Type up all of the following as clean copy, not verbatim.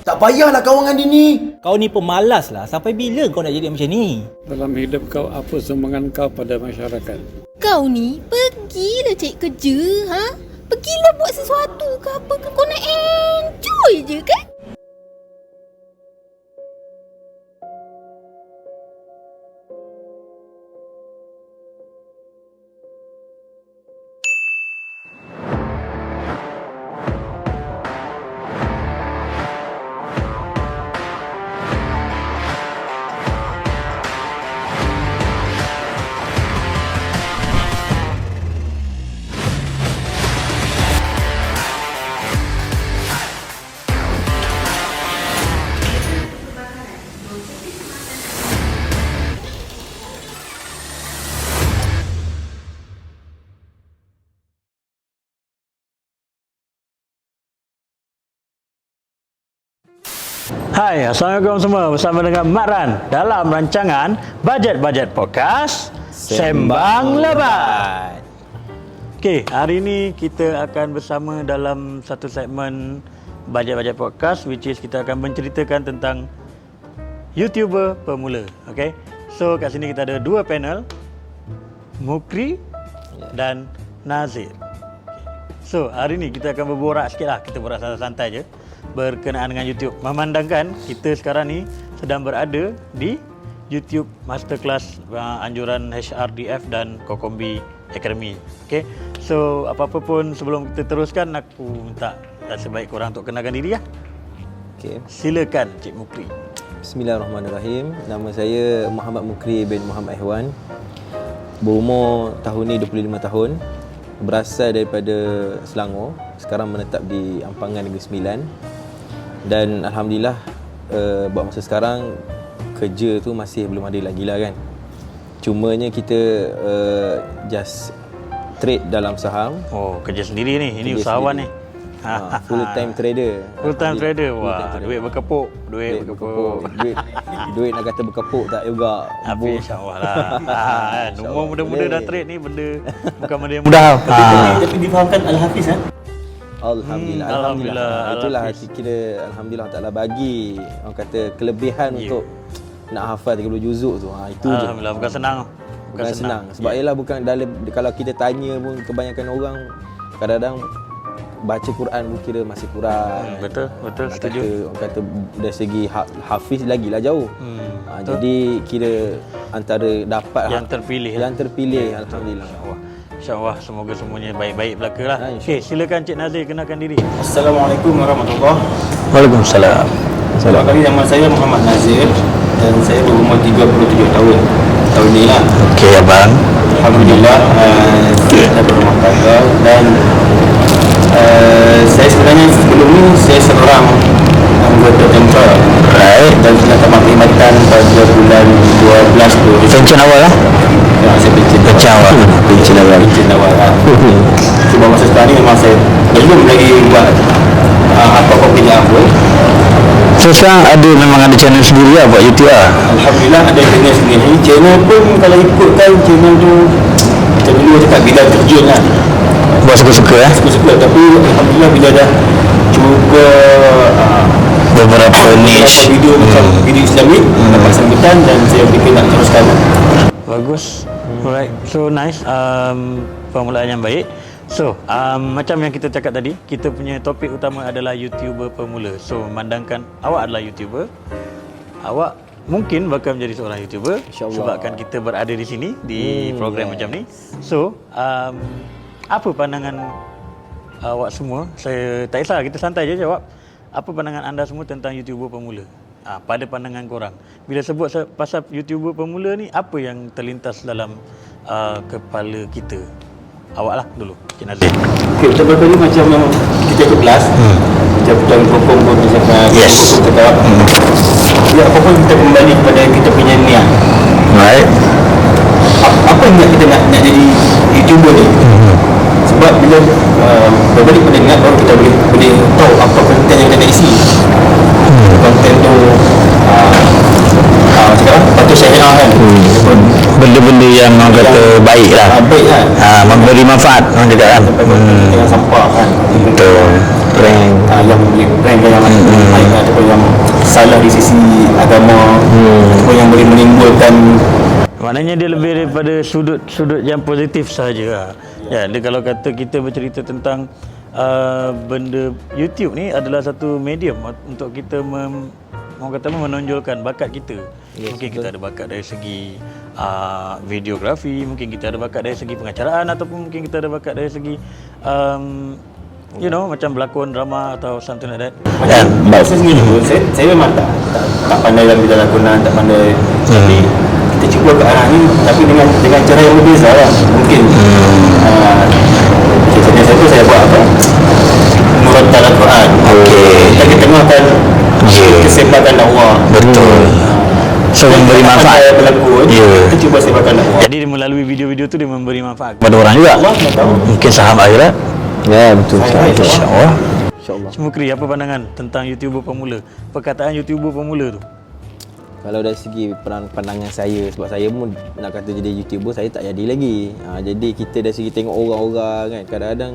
Tak payahlah kawan dengan dia ni. Kau ni pemalas lah. Sampai bila kau nak jadi macam ni? Dalam hidup kau, apa sumbangan kau pada masyarakat? Kau ni pergilah cari kerja, ha? Pergilah buat sesuatu ke apa ke, kau nak enjoy je kan? Hai, Assalamualaikum semua. Bersama dengan Mak Ran dalam rancangan Bajet-Bajet Podcast Sembang Lebat. Okey, hari ini kita akan bersama dalam satu segmen Bajet-Bajet Podcast, which is kita akan menceritakan tentang YouTuber pemula. Okey, so kat sini kita ada dua panel, Mukri dan Nazir. So, hari ni kita akan berborak sikit lah. Kita borak santai-santai je berkenaan dengan YouTube. Memandangkan kita sekarang ni sedang berada di YouTube Masterclass anjuran HRDF dan Kokombi Academy. Okay, so apa-apa pun sebelum kita teruskan, aku minta sebaik korang untuk kenalkan diri lah. Okay. Silakan Cik Mukri. Bismillahirrahmanirrahim. Nama saya Muhammad Mukri bin Muhammad Ihwan. Berumur tahun ni 25 tahun. Berasal daripada Selangor. Sekarang menetap di Ampangan Negeri Sembilan. Dan Alhamdulillah buat masa sekarang kerja tu masih belum ada lagi lah kan. Cumanya kita just trade dalam saham. Oh, kerja sendiri ni. Ini kerja usahawan sendiri. ni. Full time trader. Full time trader. Wah, duit berkepuk. Duit berkepuk. Duit nak kata berkepuk tak juga. Tapi insya-Allah lah. Umur muda-muda dah trade ni benda bukan benda yang mudah. Tapi difahamkan Al-Hafiz kan? Alhamdulillah. Itulah hati kira alhamdulillah Taala bagi orang kata kelebihan untuk nak hafal 30 juzuk tu. Itu je. Alhamdulillah, bukan senang. Bukan senang. Sebab ialah bukan dalam, kalau kita tanya pun kebanyakan orang kadang-kadang baca Quran pun kira masih kurang. Betul, setuju. Orang kata dari segi hafiz lagilah jauh. Jadi kira antara dapat yang terpilih. Alhamdulillah. InsyaAllah semoga semuanya baik-baik belaka lah. Okey, silakan Cik Nazir kenalkan diri. Assalamualaikum warahmatullahi. Waalaikumsalam. Pertama kali nama saya Muhammad Nazir dan saya berumur 37 tahun. Tahun ni lah. Okey abang. Alhamdulillah saya berumah tangga dan saya sebenarnya sebelum ni saya seorang anggota tentera. Right. Dan sudah tamat perkhidmatan pada bulan 12 tu. Pencen awal lah. Ya, saya pencen awal. Cuma masa sekarang ni memang saya belum lagi buat apa-apa kerjaan pun. So sekarang memang ada channel sendiri lah buat YouTube lah. Alhamdulillah ada channel sendiri. Channel pun kalau ikutkan channel tu kita dulu cakap bila terjun lah. Buat suka-suka Suka-suka, tapi Alhamdulillah bila dah cuba beberapa niche video macam video Islamik dapat sambutan dan saya fikir nak teruskan. Bagus. Alright, so nice. Permulaan yang baik. So, macam yang kita cakap tadi, kita punya topik utama adalah YouTuber pemula. So, memandangkan awak adalah YouTuber, awak mungkin bakal menjadi seorang YouTuber sebabkan kita berada di sini di program macam ni. So, apa pandangan awak semua? Saya tak kisah, kita santai je jawab. Apa pandangan anda semua tentang YouTuber pemula? Pada pandangan korang, bila sebut pasal YouTuber pemula ni, apa yang terlintas dalam kepala kita? Awak lah dulu, Cik Nazir. Okay, betul ni macam kita ke kelas, macam tuan Kokom pun cakap, Kokom cakap, ya apa pun kita kembali kepada kita punya niat. Right. Apa niat kita nak jadi YouTuber ni? Sebab bila berbalik pada niat baru kita boleh tahu apa konten yang kita nak isi. Konten tu sekarang patut betul-betul syariah kan. Benda-benda yang orang kata baik lah. Baik kan. Memberi manfaat orang cakap kan. Dengan sampah kan. Betul. Prank. Yang prank yang baik ataupun yang salah di sisi agama, ataupun yang boleh menimbulkan. Maknanya dia lebih daripada sudut yang positif sahaja lah. Ya, dia kalau kata kita bercerita tentang benda YouTube ni adalah satu medium untuk kita orang kata menonjolkan bakat kita. Mungkin kita ada bakat dari segi videografi, mungkin kita ada bakat dari segi pengacaraan, ataupun mungkin kita ada bakat dari segi macam berlakon drama atau something like that. Macam saya sendiri pun, saya memang tak pandai dalam bidang lakonan, tak pandai. Tapi kita cuba ke arah ni, tapi dengan cara yang berbeza lah. Mungkin contohnya saya buat apa? Murattal Al-Quran. Kita ketengahkan kesempatan dakwah. Betul. So memberi manfaat. Berlakon, kita cuba sebarkan dakwah. Jadi melalui video-video tu dia memberi manfaat kepada orang juga. Mungkin saham akhirat. Ya, betul. InsyaAllah. InsyaAllah. Mukri, apa pandangan tentang YouTuber pemula? Perkataan YouTuber pemula tu. Kalau dari segi pandangan saya, sebab saya pun nak kata jadi YouTuber, saya tak jadi lagi. Jadi kita dari segi tengok orang-orang kan, kadang-kadang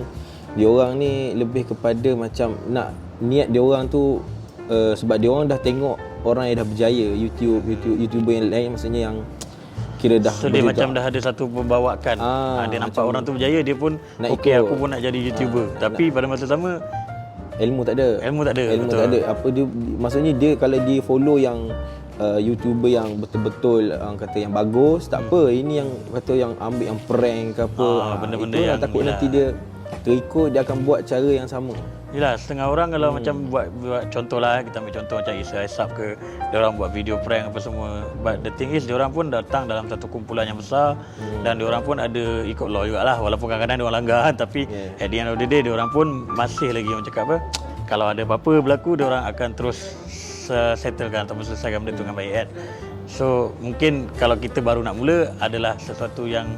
diorang ni lebih kepada macam nak niat diorang tu sebab diorang dah tengok orang yang dah berjaya, YouTuber yang lain, maksudnya yang kira dah so dia macam dah ada satu pembawakan. Dia nampak orang tu berjaya, dia pun okey, aku pun nak jadi YouTuber. Tapi pada masa sama ilmu tak ada. Ilmu tak ada. Apa dia, maksudnya dia kalau dia follow yang YouTuber yang betul-betul orang kata yang bagus, tak apa. Ini yang kata yang ambil yang prank ke apa, benda-benda yang yang takut nanti dia terikut, dia akan buat cara yang sama. Yelah, setengah orang kalau macam buat contoh lah, kita ambil contoh macam Isa Asap ke, dia orang buat video prank apa semua. But the thing is, dia orang pun datang dalam satu kumpulan yang besar dan dia orang pun ada ikut law jugalah, walaupun kadang-kadang dia orang langgar tapi at the end of the day dia orang pun masih lagi orang cakap apa, kalau ada apa-apa berlaku dia orang akan terus settlekan ataupun selesaikan benda tu dengan baik kan. So mungkin kalau kita baru nak mula adalah sesuatu yang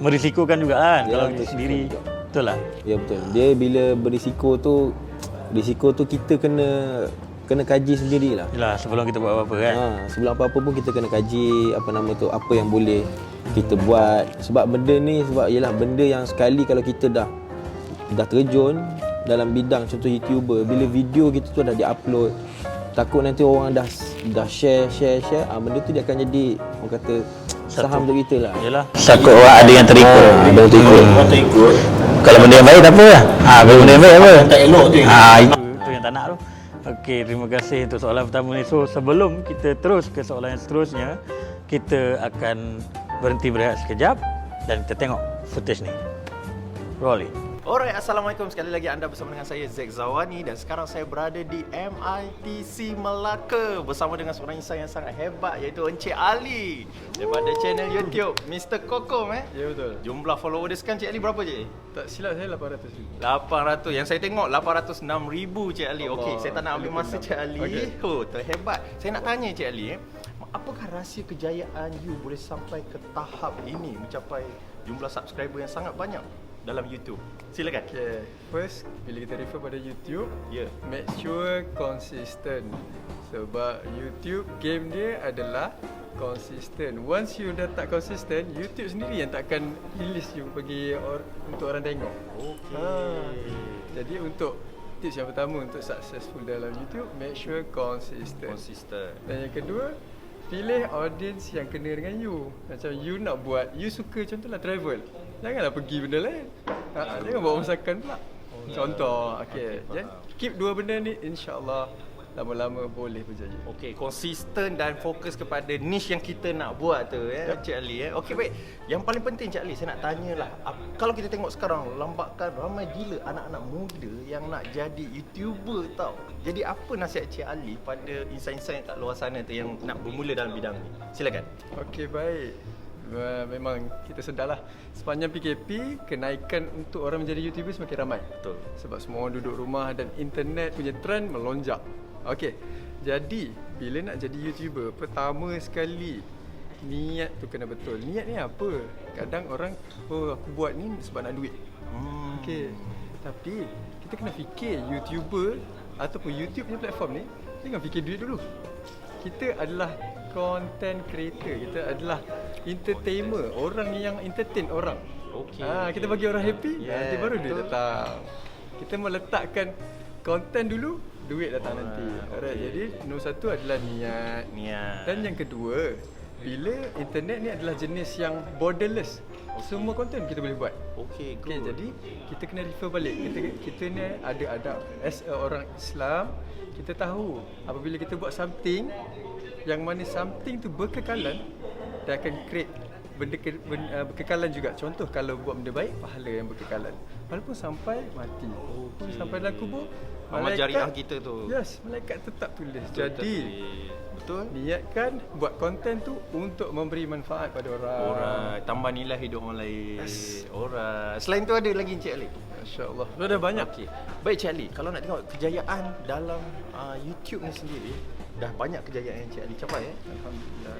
merisikokan juga kan, kalau kita sendiri. Betul lah. Ya betul. Dia bila berisiko tu kita kena kaji sendirilah. Yalah, sebelum kita buat apa-apa kan. Sebelum apa-apa pun kita kena kaji apa yang boleh kita buat. Sebab benda ni ialah benda yang sekali kalau kita dah terjun dalam bidang contoh YouTuber, bila video kita tu dah di-upload, takut nanti orang dah share, benda tu dia akan jadi orang kata saham untuk kita lah. Yalah. Takut orang ada yang terikut. Orang terikut. Kalau benda yang baik tak apa lah. Kalau benda yang baik apa? Tak elok tu. Itu yang tak nak tu. Okey, terima kasih untuk soalan pertama ni. So sebelum kita terus ke soalan yang seterusnya, kita akan berhenti berehat sekejap dan kita tengok footage ni. Rolling. Alright, Assalamualaikum. Sekali lagi anda bersama dengan saya Zack Zawani dan sekarang saya berada di MITC Melaka bersama dengan seorang insan yang sangat hebat iaitu Encik Ali daripada channel YouTube Mr. Kokom. Ya betul. Jumlah follower dia sekarang Cik Ali berapa je? Tak silap saya 800,000. 800. Yang saya tengok 806,000 Cik Ali. Okey, saya tak nak ambil masa Cik Ali. Oh, terhebat. Saya nak tanya Cik Ali, apakah rahsia kejayaan you boleh sampai ke tahap ini, mencapai jumlah subscriber yang sangat banyak dalam YouTube? Silakan. Okay. First, bila kita refer pada YouTube, make sure consistent. Sebab YouTube, game dia adalah consistent. Once you dah tak consistent, YouTube sendiri yang takkan release you bagi untuk orang tengok. Jadi untuk tips yang pertama untuk successful dalam YouTube, make sure consistent. Dan yang kedua, pilih audience yang kena dengan you. Macam you nak buat, you suka contohlah travel, janganlah pergi benda lain. Jangan bawa masakan pula. Contoh, keep dua benda ni, insya-Allah lama-lama boleh berjaya. Okey, konsisten dan fokus kepada niche yang kita nak buat tu Cik Ali. Okey, baik. Yang paling penting Cik Ali, saya nak tanyalah, kalau kita tengok sekarang lambakan ramai gila anak-anak muda yang nak jadi YouTuber tau. Jadi apa nasihat Cik Ali pada insan-insan yang kat luar sana tu yang nak bermula dalam bidang ni? Silakan. Okey, baik. Memang kita sedarlah sepanjang PKP kenaikan untuk orang menjadi YouTuber semakin ramai. Betul. Sebab semua orang duduk rumah dan internet punya trend melonjak. Okey. Jadi bila nak jadi YouTuber, pertama sekali niat tu kena betul. Niat ni apa? Kadang orang aku buat ni sebab nak duit. Okey. Tapi kita kena fikir YouTuber ataupun YouTube punya platform ni, jangan fikir duit dulu. Kita adalah content creator. Kita adalah entertainer, orang yang entertain orang. Kita bagi orang happy, nanti baru duit datang. Kita meletakkan konten dulu, duit datang nanti. Alright, jadi nombor satu adalah niat. Dan yang kedua, bila internet ni adalah jenis yang borderless. Semua konten kita boleh buat. Okay, jadi kita kena refer balik. Kita ni ada adab. As a orang Islam, kita tahu apabila kita buat something yang mana something tu berkekalan, dia akan create benda berkekalan juga. Contoh kalau buat benda baik, pahala yang berkekalan. Walaupun sampai mati. Sampai dalam kubur, amal jariah kita tu. Yes, malaikat tetap tulis. Jadi niatkan buat konten tu untuk memberi manfaat pada orang. Tambah nilai hidup orang lain. Selain tu ada lagi Encik Ali? Masya-Allah. Dah banyak. Baik Encik Ali, kalau nak tengok kejayaan dalam YouTube ni sendiri, dah banyak kejayaan Encik Ali capai Alhamdulillah.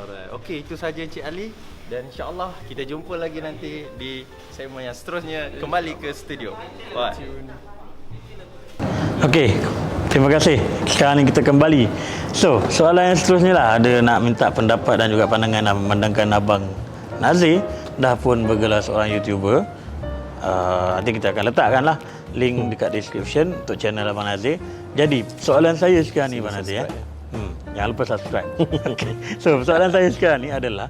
Alright. Okey, itu saja Encik Ali, dan insya-Allah kita jumpa lagi nanti di segmen yang seterusnya kembali ke studio. Bye. Okey, terima kasih. Sekarang ni kita kembali. So, soalan yang seterusnya lah, ada nak minta pendapat dan juga pandangan memandangkan Abang Nazir dah pun bergelar seorang YouTuber. Nanti kita akan letakkan lah link dekat description untuk channel Abang Nazir. Jadi, soalan saya sekarang ni Abang Nazir, jangan lupa subscribe. Okay. So, soalan saya sekarang ni adalah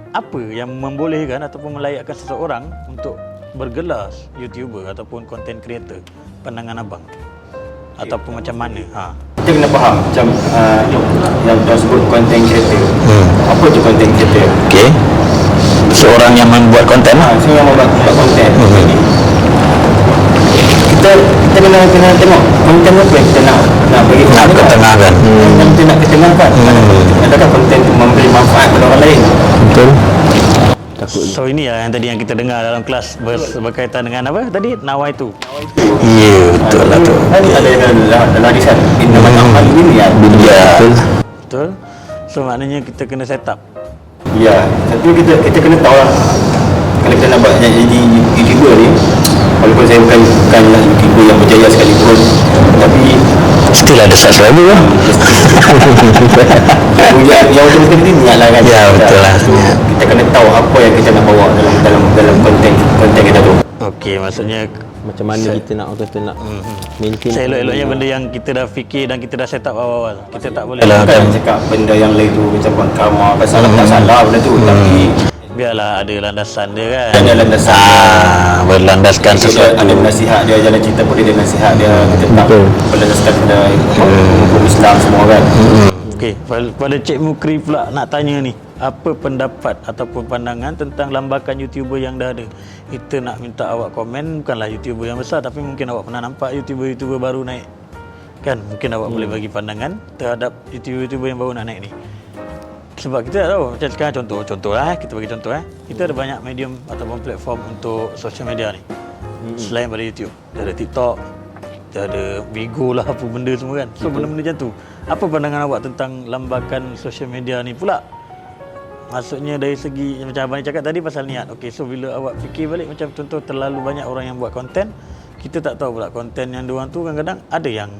apa yang membolehkan ataupun melayakkan seseorang untuk bergelar YouTuber ataupun content creator? Pandangan abang ataupun macam mana? Kita kena faham macam yang kita sebut content creator. Apa tu content creator? Okey. Seorang yang membuat konten. Seorang yang membuat konten. Kita kena tengok konten apa yang kita nak bagi ketengahkan. Yang kita nak ketengahkan. Adakah konten tu memberi manfaat kepada orang lain? Betul. So ini yang tadi yang kita dengar dalam kelas berkaitan dengan apa tadi? Nawaitu. Ya, betul lah tu. Ada dalam hadisan innamal a'malu binniyat. Betul. So maknanya kita kena set up. Ya, tapi kita kena tahu lah. Kalau kita nak buat jadi YouTuber ni, walaupun saya bukanlah YouTuber yang berjaya sekalipun, tapi still ada subscriber kan? yang betul-betul ni niat lah kan. Ya, betul lah. Kita kena tahu apa yang kita nak bawa dalam konten kita tu. Okey, maksudnya macam mana kita nak maintain. Elok-eloknya benda yang kita dah fikir dan kita dah set up awal-awal. Kita tak boleh kan cakap benda yang lain tu macam buat karma apa salah tak salah benda tu, tapi biarlah ada landasan dia kan. Ada landasan berlandaskan sesuatu. Ada nasihat dia, jalan cerita pun dia ada nasihat dia. Kita tak berlandaskan pada hukum Islam semua kan. Okey, pada Cik Mukri pula nak tanya ni, apa pendapat ataupun pandangan tentang lambakan YouTuber yang dah ada? Kita nak minta awak komen, bukanlah YouTuber yang besar, tapi mungkin awak pernah nampak YouTuber baru naik. Kan, mungkin awak boleh bagi pandangan terhadap YouTuber yang baru nak naik ni. Sebab kita tak tahu, macam sekarang contoh lah, kita bagi contoh kita ada banyak medium ataupun platform untuk social media ni. Selain pada YouTube, kita ada TikTok, kita ada Bigo lah, apa benda semua kan. So benda-benda macam tu. Apa pandangan awak tentang lambakan social media ni pula? Maksudnya dari segi macam abang cakap tadi pasal niat. Okey, so bila awak fikir balik macam contoh terlalu banyak orang yang buat konten, kita tak tahu pula konten yang diorang tu kadang-kadang ada yang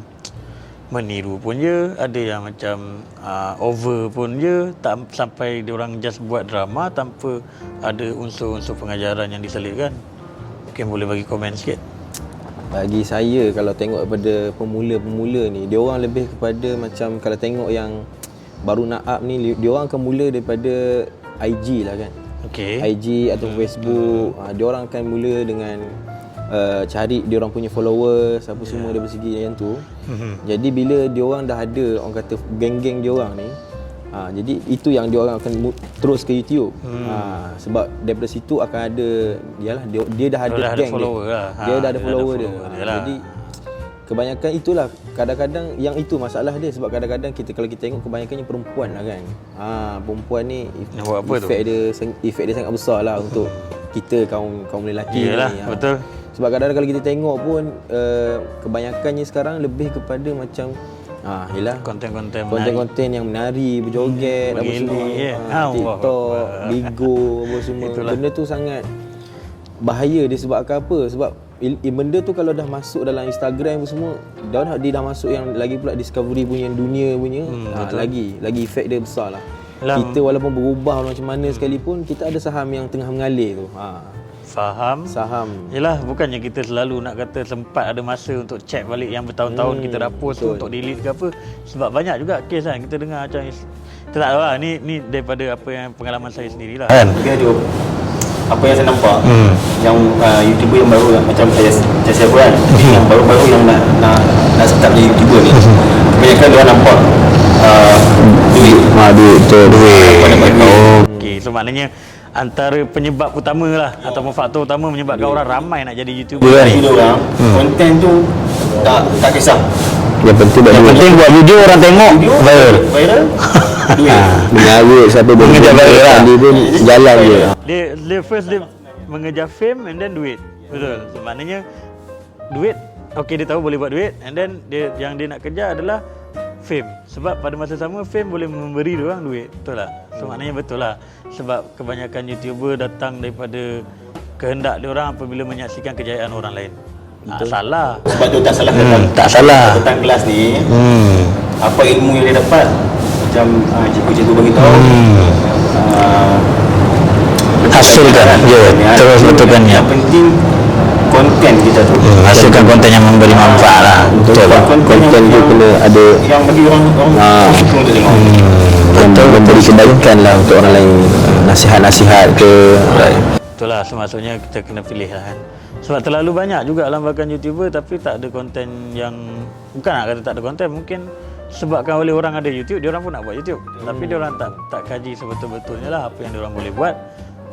meniru pun je, ada yang macam over pun je, tak sampai diorang just buat drama tanpa ada unsur-unsur pengajaran yang diselipkan. Mungkin boleh bagi komen sikit. Bagi saya, kalau tengok daripada pemula-pemula ni, dia orang lebih kepada macam kalau tengok yang baru nak up ni, dia orang akan mula daripada IG lah kan. Okey. IG atau Facebook, dia orang akan mula dengan cari dia orang punya followers apa semua daripada segi yang tu. Jadi bila dia orang dah ada orang kata geng-geng dia orang ni, jadi itu yang dia orang akan terus ke YouTube. Sebab daripada situ akan ada dia dah ada geng dia. Dia dah ada follower dia. Jadi kebanyakan itulah kadang-kadang yang itu masalah dia, sebab kadang-kadang kalau kita tengok kebanyakannya perempuan lah kan. Perempuan ni efek dia sangat besar lah untuk kita kaum lelaki ni. Betul. Sebab kadang-kadang kalau kita tengok pun kebanyakannya sekarang lebih kepada macam yelah konten-konten yang menari, berjoget apa semua. TikTok, Bigo apa semua. Benda tu sangat bahaya disebabkan apa? Sebab benda tu kalau dah masuk dalam Instagram semua, dia dah masuk yang lagi pula discovery punya dunia punya, lagi efek dia besar lah. Kita walaupun berubah macam mana sekalipun, kita ada saham yang tengah mengalir tu. Faham. Yelah, bukannya kita selalu nak kata sempat ada masa untuk check balik yang bertahun-tahun kita dah post tu untuk delete ke apa. Sebab banyak juga kes kan kita dengar macam kita tak tahu lah, ni daripada apa yang pengalaman saya sendirilah. Kan? Dia ada apa yang saya nampak, yang YouTuber yang baru macam saya pun kan, yang baru-baru yang nak start jadi YouTuber ni, kebanyakan dia nampak duit. Okey, so maknanya antara penyebab utama lah ataupun faktor utama menyebabkan orang ramai nak jadi YouTuber kan. Orang konten tu tak kisah. Yang penting buat video orang tengok, viral. Duit. Mengalir siapa mengejar viral lah. Dia pun jalan je. Dia first dia mengejar fame and then duit. Betul. So, maknanya duit, okey dia tahu boleh buat duit, and then yang dia nak kejar adalah fame. Sebab pada masa sama fame boleh memberi dia orang duit. Betul lah. So maknanya betul lah. Sebab kebanyakan YouTuber datang daripada kehendak dia orang apabila menyaksikan kejayaan orang lain. Salah. Sebab tu tak salah tak salah. Tentang kelas ni. Apa ilmu yang dia dapat? Macam cikgu-cikgu bagi tahu. Hasilkan. Terus betulkannya. Yang penting konten kita tu. Hasilkan konten yang memberi manfaat lah. Betul lah. Konten tu kena ada yang bagi orang untuk tengok. Betul, memberi kebaikan lah untuk orang lain, nasihat-nasihat ke. Itulah semaksudnya kita kena pilih lah kan. Sebab terlalu banyak juga lambakan YouTuber tapi tak ada konten yang, bukan nak kata tak ada konten, mungkin sebabkan oleh orang ada YouTube, dia orang pun nak buat YouTube. Tapi dia orang tak kaji sebetul-betulnya lah apa yang dia orang boleh buat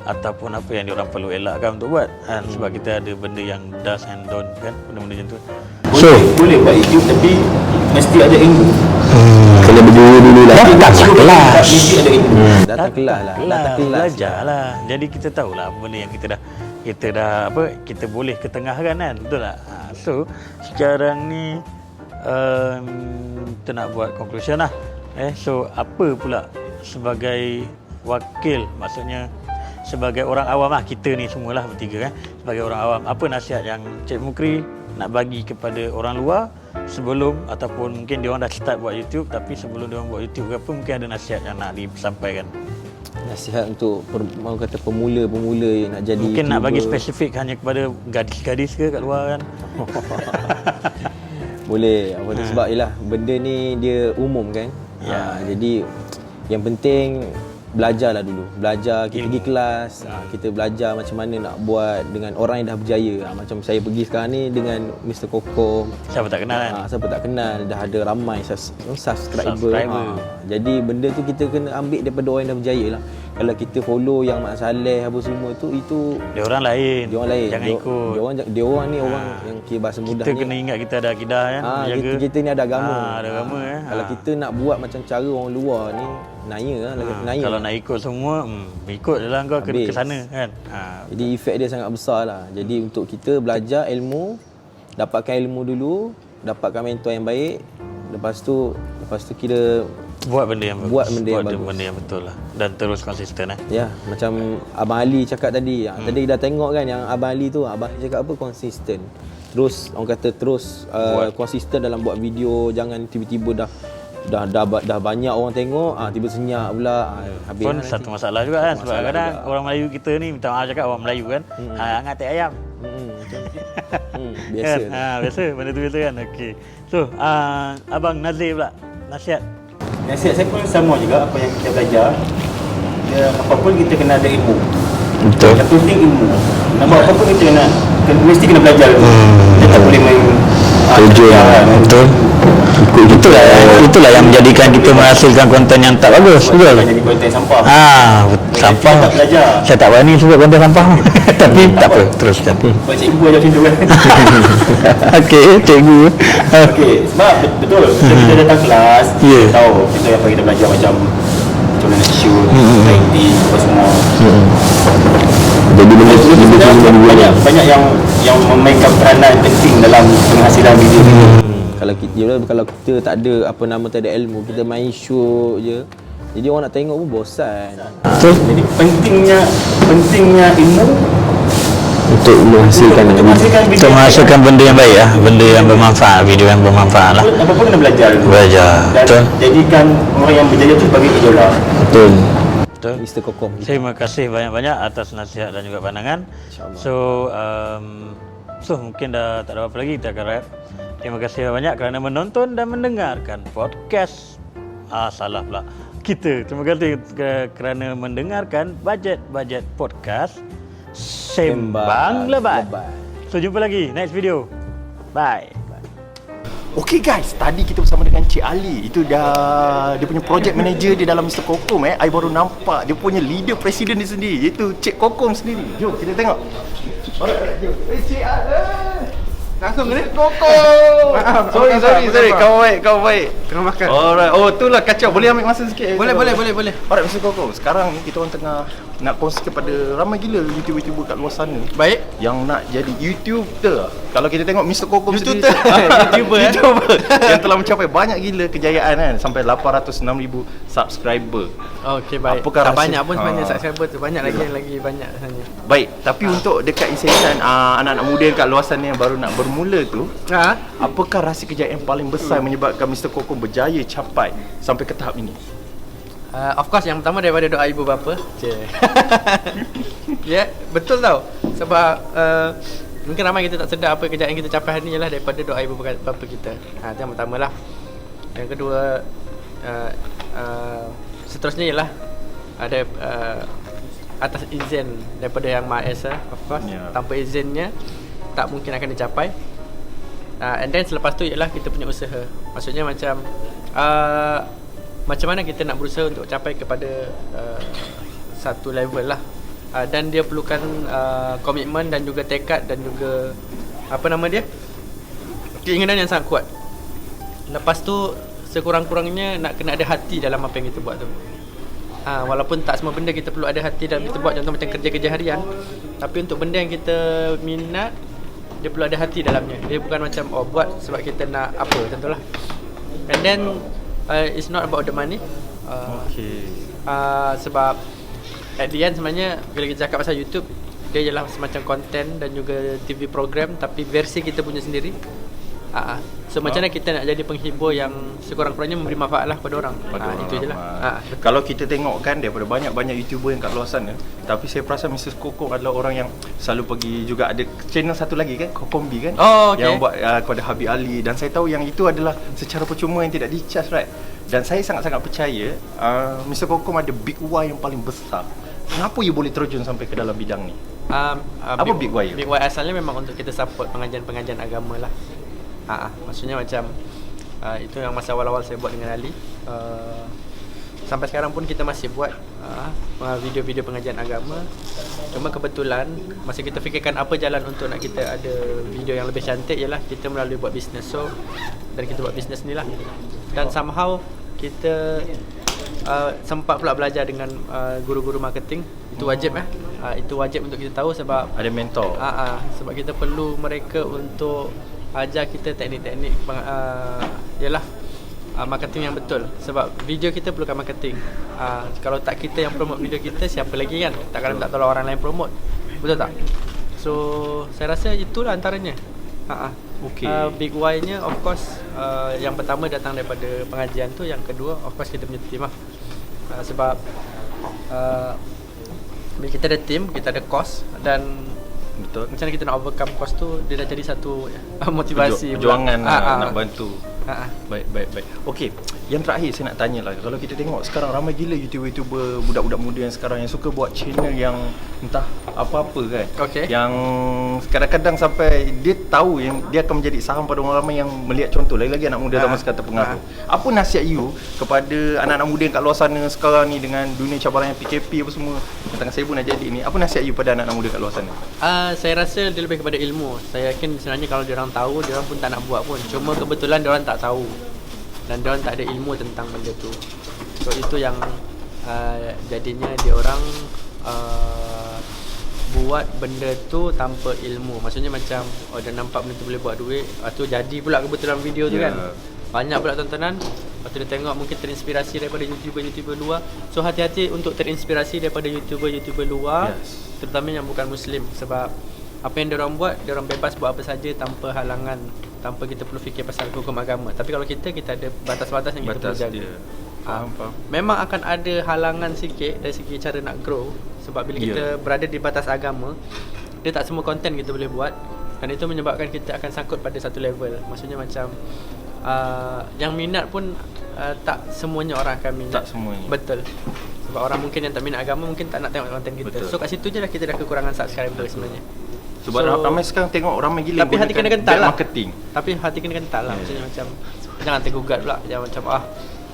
ataupun apa yang dia orang perlu elakkan untuk buat kan. Sebab kita ada benda yang does and don't kan, benda-benda macam tu. Boleh buat YouTube tapi mesti ada ilmu. Kena berjuru dulu lah. Datang kelas. Mesti ada ilmu. Datang kelas lah. Belajar lah. Jadi kita tahulah apa benda yang kita boleh ketengahkan kan. Betul tak? So sekarang ni kita nak buat conclusion lah. So apa pula sebagai wakil, maksudnya sebagai orang awam lah, kita ni semualah bertiga kan, sebagai orang awam, apa nasihat yang Cik Mukri nak bagi kepada orang luar sebelum, ataupun mungkin dia orang dah start buat YouTube tapi sebelum dia orang buat YouTube ke apa, mungkin ada nasihat yang nak disampaikan? Nasihat untuk mau kata pemula yang nak jadi mungkin YouTuber. Nak bagi spesifik hanya kepada gadis-gadis ke kat luar kan? Boleh, apa tu, sebab ialah benda ni dia umum kan. Jadi yang penting belajarlah dulu. Belajar, kita pergi kelas, kita belajar macam mana nak buat dengan orang yang dah berjaya. Macam saya pergi sekarang ni dengan Mr. Koko. Siapa tak kenal kan? Siapa tak kenal, dah ada ramai subscriber. Jadi benda tu kita kena ambil daripada orang yang dah berjaya lah. Kalau kita follow yang Mak Saleh apa semua tu, itu dia orang lain. Jangan ikut. Dia orang ni orang yang kira bahasa mudah kita ni. Kita kena ingat kita ada akidah kan. Kita ni ada agama. Ada agama Kalau kita nak buat macam cara orang luar ni, naya. Kalau nak ikut semua, ikut je lah kau ke sana kan. Jadi efek dia sangat besar lah. Jadi untuk kita belajar ilmu, dapatkan ilmu dulu, dapatkan mentor yang baik, lepas tu kira buat benda yang bagus. Buat benda yang betul lah. Dan terus konsisten Ya, macam Abang Ali cakap tadi. Tadi dah tengok kan yang Abang Ali tu, Abang Ali cakap apa? Konsisten. Terus orang kata konsisten dalam buat video, jangan tiba-tiba dah banyak orang tengok, tiba senyap pula, habis pun satu masalah juga kan. Sebab kadang orang Melayu kita ni, minta maaf cakap orang Melayu kan, hangat teh ayam. Biasa. Biasa, benda tu biasa kan. Okey. So, Abang Nazir pula, nasihat. Nasihat saya pun sama juga apa yang kita belajar. Apa pun kita kena ada ilmu. Betul. Yang penting ilmu. Nak buat apa pun kita mesti kena belajar dulu. Kita tak boleh main Betul. Itulah yang menjadikan kita menghasilkan konten yang tak bagus. Betul. Jadi konten sampah. Sampah. Saya tak berani sebut konten sampah. Tapi tak apa, teruskan. Buat cikgu aja macam tu kan. Okey, cikgu. Okey, sebab betul. Kita datang kelas, kita tahu apa kita belajar macam mana nak shoot, lighting, apa semua. Jadi banyak yang memainkan peranan penting dalam penghasilan video. Kalau kita tak ada tak ada ilmu, kita main show je, jadi orang nak tengok pun bosan. Jadi pentingnya ilmu untuk menghasilkan Untuk menghasilkan benda yang baik lah, benda yang bermanfaat, video yang bermanfaat lah. Apa-apa kena belajar. Belajar. Dan Betul. jadikan orang yang berjaya tu sebagai idola. betul Betul. Mr. Kokom. Terima kasih banyak-banyak atas nasihat dan juga pandangan. So mungkin dah tak ada apa lagi, kita akan wrap. Terima kasih banyak kerana menonton dan mendengarkan podcast. Salah pula. Terima kasih kerana mendengarkan Budget Podcast Sembang Lebat. So jumpa lagi next video. Bye. Okay guys, tadi kita bersama dengan Cik Ali. Itu dah dia punya project manager di dalam Mr. Kokom. I baru nampak dia punya leader presiden dia sendiri, iaitu Cik Kokom sendiri. Jom kita tengok. Alright, jom. Cik Ali. Langsung ni Kokom. Sorry. Kau baik. Tengah makan. Alright. Oh, itulah kacau. Boleh ambil masa sikit? Boleh. Alright, Mr. Kokom. Sekarang ni kita orang tengah nak kongsi kepada ramai gila YouTuber kat luar sana. Baik. Yang nak jadi YouTuber. Kalau kita tengok Mr. Kokom sendiri, YouTuber yang telah mencapai banyak gila kejayaan kan, sampai 806,000 subscriber. Okey, baik. Apakah tak rahsia- banyak pun sebenarnya subscriber tu. Banyak lagi banyak sebenarnya. Baik, tapi untuk dekat insisan anak-anak muda kat luar sana yang baru nak bermula tu, apakah rahsia kejayaan paling besar menyebabkan Mr. Kokom berjaya capai sampai ke tahap ini? Of course yang pertama daripada doa ibu bapa. Ya, betul tau. Sebab mungkin ramai kita tak sedar apa kejayaan kita capai hari ni ialah daripada doa ibu bapa kita. Itu yang pertama lah. Yang kedua, seterusnya ialah ada atas izin daripada Yang Maha Esa, of course. Tanpa izinnya tak mungkin akan dicapai. And then selepas tu ialah kita punya usaha. Maksudnya macam mana kita nak berusaha untuk capai kepada satu level lah. Dan dia perlukan komitmen dan juga tekad dan juga keinginan yang sangat kuat. Lepas tu sekurang-kurangnya nak kena ada hati dalam apa yang kita buat tu. Walaupun tak semua benda kita perlu ada hati dalam kita buat, contoh macam kerja-kerja harian, tapi untuk benda yang kita minat, dia perlu ada hati dalamnya. Dia bukan macam buat sebab kita nak apa, contohlah. And then it's not about the money. Sebab at the end sebenarnya bila kita cakap pasal YouTube, dia ialah semacam konten dan juga TV program, tapi versi kita punya sendiri. So macam mana kita nak jadi penghibur yang sekurang-kurangnya memberi manfaat lah pada orang. Itu je lah. Kalau kita tengok kan, daripada banyak-banyak YouTuber yang kat luar sana, tapi saya perasan Mr. Kokom adalah orang yang selalu pergi juga. Ada channel satu lagi kan, Kokombi kan, yang buat kepada Habib Ali. Dan saya tahu yang itu adalah secara percuma yang tidak di-charge, right? Dan saya sangat-sangat percaya Mr. Kokom ada big why yang paling besar. Kenapa you boleh terjun sampai ke dalam bidang ni? Apa big why? Big why asalnya memang untuk kita support pengajian-pengajian agama lah. Maksudnya macam itu yang masa awal-awal saya buat dengan Ali. Sampai sekarang pun kita masih buat video-video pengajian agama. Cuma kebetulan masa kita fikirkan apa jalan untuk nak kita ada video yang lebih cantik, ialah kita melalui buat bisnes. So dan kita buat bisnes ni lah. Dan somehow kita sempat pula belajar dengan guru-guru marketing. Itu wajib itu wajib untuk kita tahu, sebab ada mentor. Sebab kita perlu mereka untuk ajar kita teknik-teknik ialah marketing yang betul. Sebab video kita perlukan marketing. Kalau tak kita yang promote video kita, siapa lagi kan? Takkan tak tolong orang lain promote. Betul tak? So saya rasa itulah antaranya. Big why-nya of course yang pertama datang daripada pengajian tu. Yang kedua of course kita punya team lah. Sebab bila kita ada team, kita ada cost. Dan betul, macam mana kita nak overcome cost tu, dia dah jadi satu motivasi, perjuangan nak bantu. Baik. Okey, yang terakhir saya nak tanya lah, kalau kita tengok sekarang ramai gila YouTuber budak-budak muda yang sekarang yang suka buat channel yang entah apa-apa kan. Yang kadang-kadang sampai dia tahu yang dia akan menjadi saham pada orang ramai yang melihat contoh. Lagi-lagi anak muda zaman sekarang terpengaruh. Apa nasihat you kepada anak-anak muda yang kat luar sana sekarang ni dengan dunia cabaran yang PKP apa semua yang tengah sibuk nak jadi ni? Apa nasihat you pada anak-anak muda kat luar sana? Saya rasa dia lebih kepada ilmu. Saya yakin sebenarnya kalau diorang tahu, diorang pun tak nak buat pun. Cuma kebetulan diorang tak tahu dan diorang tak ada ilmu tentang benda tu. So itu yang jadinya diorang buat benda tu tanpa ilmu. Maksudnya macam dia nampak benda tu boleh buat duit, tu jadi pula kebetulan video tu kan. Banyak pula tontonan. Lepas tu dia tengok, mungkin terinspirasi daripada YouTuber-YouTuber luar. So hati-hati untuk terinspirasi daripada YouTuber-YouTuber luar, terutama yang bukan Muslim. Sebab apa yang diorang buat, diorang bebas buat apa saja tanpa halangan, tanpa kita perlu fikir pasal hukum agama. Tapi kalau kita ada batas-batas yang kita perlu jaga. Faham. Memang akan ada halangan sikit dari segi cara nak grow, sebab bila kita berada di batas agama, dia tak semua konten kita boleh buat, dan itu menyebabkan kita akan sangkut pada satu level. Maksudnya macam yang minat pun tak semuanya orang akan minat. Tak semuanya. Betul. Sebab orang mungkin yang tak minat agama mungkin tak nak tengok konten kita. Betul. So kat situ je lah kita dah kekurangan subscriber sebenarnya. Sebab ramai sekarang tengok ramai gila tapi hati kena kental bad lah. marketing. Tapi hati kena kental lah. Maksudnya macam jangan tergugat pula. Jangan macam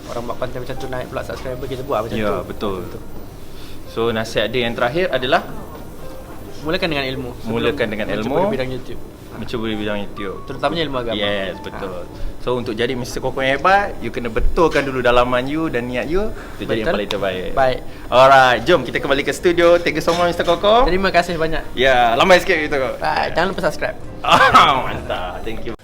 orang buat konten macam tu naik pula subscriber, kita buat macam tu. Ya, betul. So nasihat dia yang terakhir adalah mulakan dengan ilmu. Mulakan dengan ilmu. Mencuba di bidang YouTube. Mencuba di bidang YouTube. Terutamanya ilmu agama. Yes, betul. So untuk jadi Mr. Kokong yang hebat, you kena betulkan dulu dalaman you dan niat you. Itu jadi yang paling terbaik. Baik. Alright, jom kita kembali ke studio. Thank you so much Mr. Kokong. Terima kasih banyak. Ya, lambai sikit gitu. Baik, jangan lupa subscribe. Mantap. Thank you.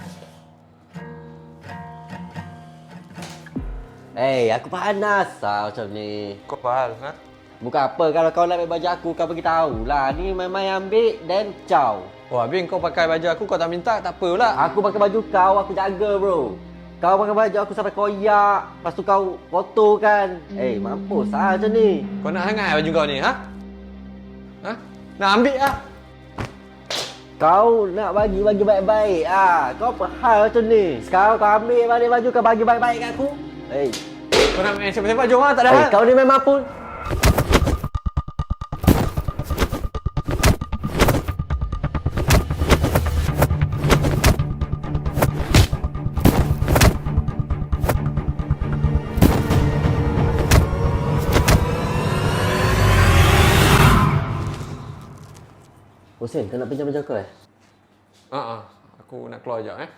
Aku panas macam ni. Kau faham, ha? Bukan apa, kalau kau nak ambil baju aku, kau bagi tahu lah. Ni main-main ambil dan caw. Wah, Bin, kau pakai baju aku, kau tak minta, tak apa pula. Aku pakai baju kau, aku jaga bro. Kau pakai baju aku sampai koyak, lepas tu kau kotor kan. Mampus lah macam ni. Kau nak hangat baju kau ni, ha? Ha? Nak ambil lah. Kau nak bagi baik-baik Kau apa hal macam ni? Sekarang kau ambil balik baju, kau bagi baik-baik kat aku. Kau nak main sepak-sepak, jom lah, tak ada hal. Kau ni memang pun. Hussein, kau nak pinjam baju kau Aku nak keluar sekejap,